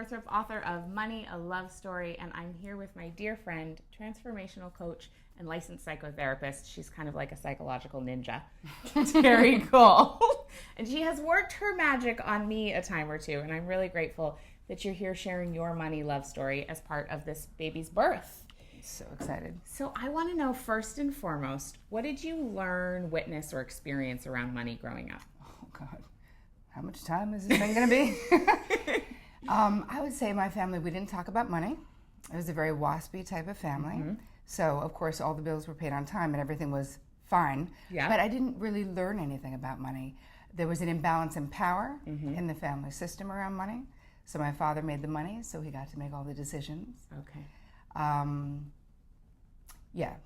Nothrup, author of Money, A Love Story, and I'm here with my dear friend, transformational coach, and licensed psychotherapist. She's kind of like a psychological ninja, Terri Cole. And she has worked her magic on me a time or two, and I'm really grateful that you're here sharing your money love story as part of this baby's birth. So excited. So I want to know, first and foremost, what did you learn, witness, or experience around money growing up? Oh, God. How much time is this thing going to be? I would say my family, we didn't talk about money. It was a very waspy type of family. Mm-hmm. So, of course, all the bills were paid on time and everything was fine. Yeah. But I didn't really learn anything about money. There was an imbalance in power in the family system around money. So my father made the money, so he got to make all the decisions. Okay.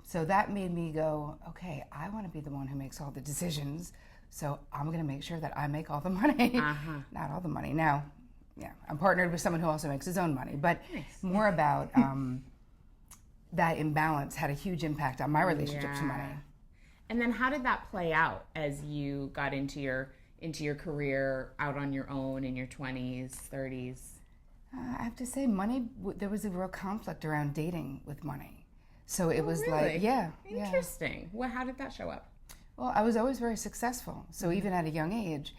So that made me go, okay, I want to be the one who makes all the decisions, so I'm going to make sure that I make all the money. Not all the money. Now, I'm partnered with someone who also makes his own money, but more about that imbalance had a huge impact on my relationship to money. And then how did that play out as you got into your career, out on your own in your 20s, 30s? I have to say, money, there was a real conflict around dating with money. So it was really? like, Interesting. Yeah. Well, how did that show up? Well, I was always very successful. So even at a young age,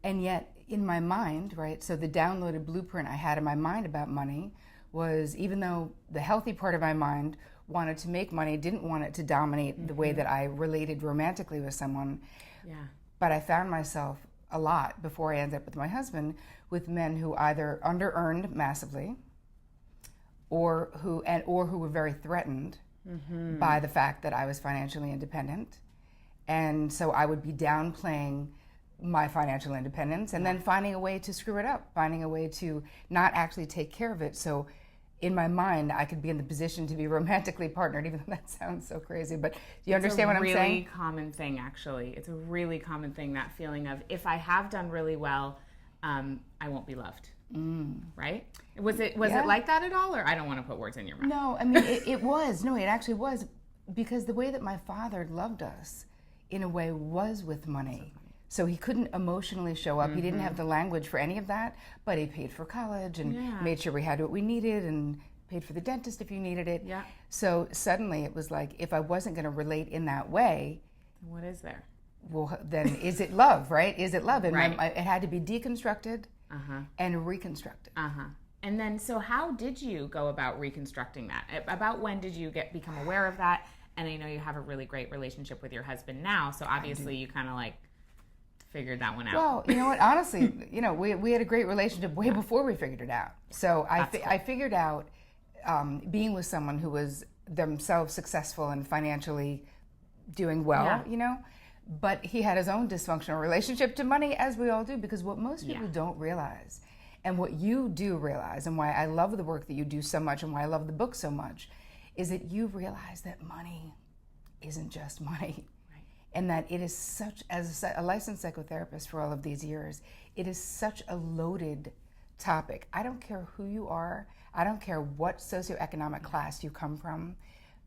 and yet in my mind, right, so the downloaded blueprint I had in my mind about money was, even though the healthy part of my mind wanted to make money, didn't want it to dominate the way that I related romantically with someone. Yeah. But I found myself a lot before I ended up with my husband with men who either under-earned massively or who were very threatened by the fact that I was financially independent. And so I would be downplaying my financial independence and then finding a way to screw it up, finding a way to not actually take care of it. So in my mind, I could be in the position to be romantically partnered, even though that sounds so crazy. But do you understand what I'm saying? It's a really common thing, actually. It's a really common thing, that feeling of, if I have done really well, I won't be loved. Right? Was it like that at all? Or I don't want to put words in your mouth. No, I mean, it was. No, it actually was. Because the way that my father loved us, in a way, was with money. So he couldn't emotionally show up. He didn't have the language for any of that, but he paid for college and made sure we had what we needed and paid for the dentist if you needed it. Yeah. So suddenly it was like, if I wasn't going to relate in that way, what is there? Well, then is it love, right? Is it love? And right. It had to be deconstructed and reconstructed. And then, so how did you go about reconstructing that? About when did you become aware of that? And I know you have a really great relationship with your husband now, so obviously you kind of like figured that one out. Well, you know what? Honestly, we had a great relationship way before we figured it out. So I figured out being with someone who was themselves successful and financially doing well, but he had his own dysfunctional relationship to money, as we all do, because what most people don't realize, and what you do realize, and why I love the work that you do so much, and why I love the book so much, is that you realize that money isn't just money. Right. And that it is such, as a licensed psychotherapist for all of these years, it is such a loaded topic. I don't care who you are. I don't care what socioeconomic class you come from.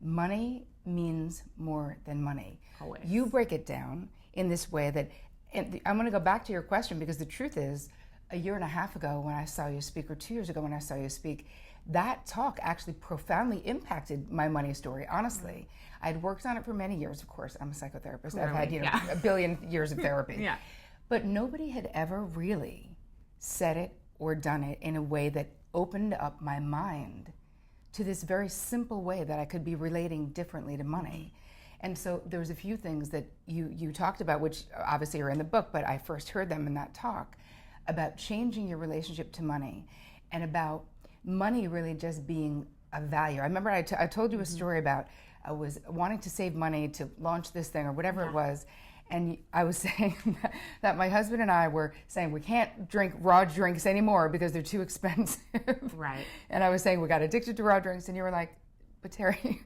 Money means more than money. Always. You break it down in this way that, and I'm going to go back to your question, because the truth is, a year and a half ago when I saw you speak, or 2 years ago when I saw you speak, that talk actually profoundly impacted my money story, honestly. I'd worked on it for many years, of course. I'm a psychotherapist. Clearly, I've had, a billion years of therapy. But nobody had ever really said it or done it in a way that opened up my mind to this very simple way that I could be relating differently to money. And so there was a few things that you talked about, which obviously are in the book, but I first heard them in that talk, about changing your relationship to money, and about money really just being a value. I remember I told you a story about I was wanting to save money to launch this thing or whatever it was, and I was saying that my husband and I were saying we can't drink raw drinks anymore because they're too expensive. Right. And I was saying we got addicted to raw drinks, and you were like, but Terri,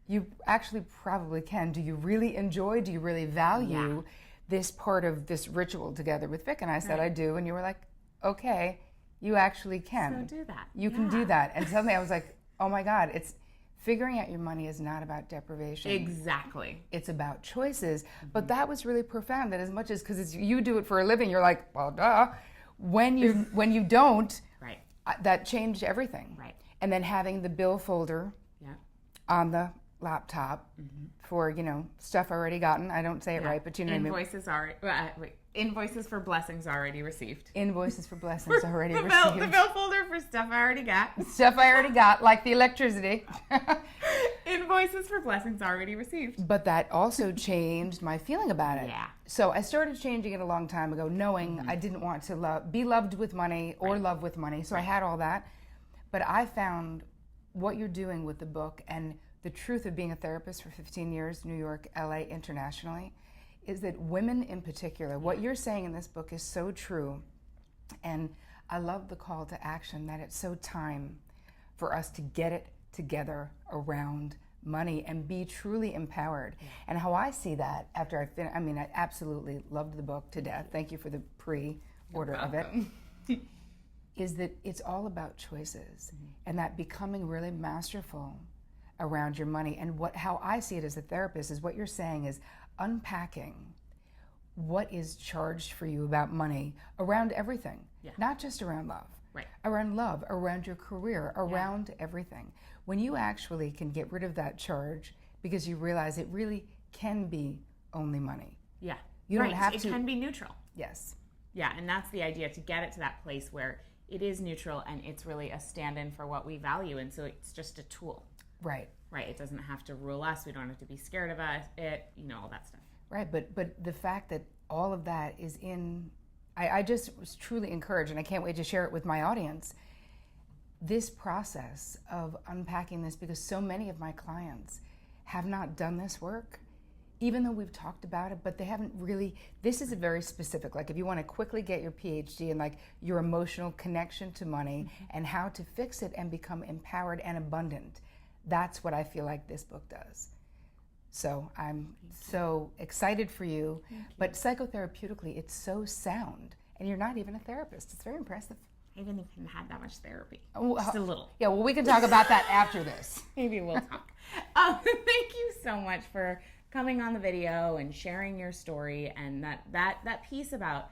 you actually probably can. Do you really value this part of this ritual together with Vic? And I said, I do. And you were like, okay, you actually can. So do that. You can do that. And suddenly I was like, oh my God, it's figuring out your money is not about deprivation. Exactly. It's about choices. But that was really profound, that as much as, because you do it for a living, you're like, well, duh. When you don't, right. that changed everything. Right. And then having the bill folder on the laptop for, stuff already gotten. I don't say it right, but you know what I mean. Invoices for blessings already received. Invoices for blessings already received. The bill folder for stuff I already got. Stuff I already got, like the electricity. Invoices for blessings already received. But that also changed my feeling about it. Yeah. So I started changing it a long time ago, knowing I didn't want to be loved with money or love with money. So I had all that. But I found what you're doing with the book and the truth of being a therapist for 15 years, New York, LA, internationally, is that women in particular, what you're saying in this book is so true. And I love the call to action that it's so time for us to get it together around money and be truly empowered. And how I see that after I finished, I absolutely loved the book to death. Thank you for the pre-order of it. Is that it's all about choices and that becoming really masterful around your money. And how I see it as a therapist is what you're saying is unpacking what is charged for you about money around everything, not just around love, around love, around your career, around everything. When you actually can get rid of that charge because you realize it really can be only money. Yeah. You don't have to. It can be neutral. Yes. Yeah, and that's the idea, to get it to that place where it is neutral and it's really a stand-in for what we value, and so it's just a tool. Right. Right. It doesn't have to rule us. We don't have to be scared of it, all that stuff. Right, but the fact that all of that is in, I just was truly encouraged, and I can't wait to share it with my audience, this process of unpacking this, because so many of my clients have not done this work, even though we've talked about it, but they haven't really. This is a very specific, like if you want to quickly get your PhD and like your emotional connection to money and how to fix it and become empowered and abundant, that's what I feel like this book does. So I'm so excited for you. But psychotherapeutically, it's so sound. And you're not even a therapist. It's very impressive. I haven't even had that much therapy. Just a little. Yeah, well, we can talk about that after this. Maybe we'll talk. Thank you so much for coming on the video and sharing your story. And that piece about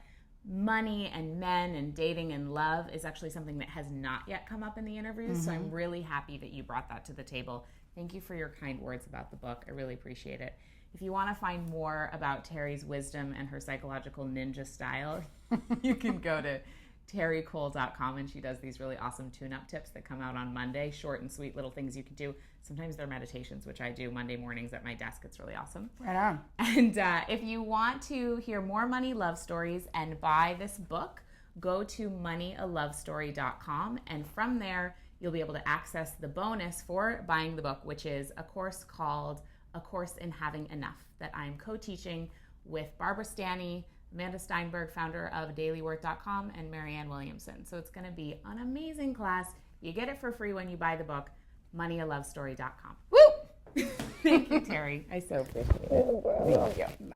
money and men and dating and love is actually something that has not yet come up in the interviews. So I'm really happy that you brought that to the table. Thank you for your kind words about the book. I really appreciate it. If you want to find more about Terri's wisdom and her psychological ninja style, you can go to terricole.com, and she does these really awesome tune-up tips that come out on Monday, short and sweet little things you can do. Sometimes they're meditations, which I do Monday mornings at my desk. It's really awesome. Right on. And if you want to hear more money love stories and buy this book, go to moneyalovestory.com, and from there, you'll be able to access the bonus for buying the book, which is a course called A Course in Having Enough that I'm co-teaching with Barbara Stanny, Amanda Steinberg, founder of dailyworth.com, and Marianne Williamson. So it's going to be an amazing class. You get it for free when you buy the book, moneyalovestory.com. Woo! Thank you, Terri. I so appreciate it. Thank you.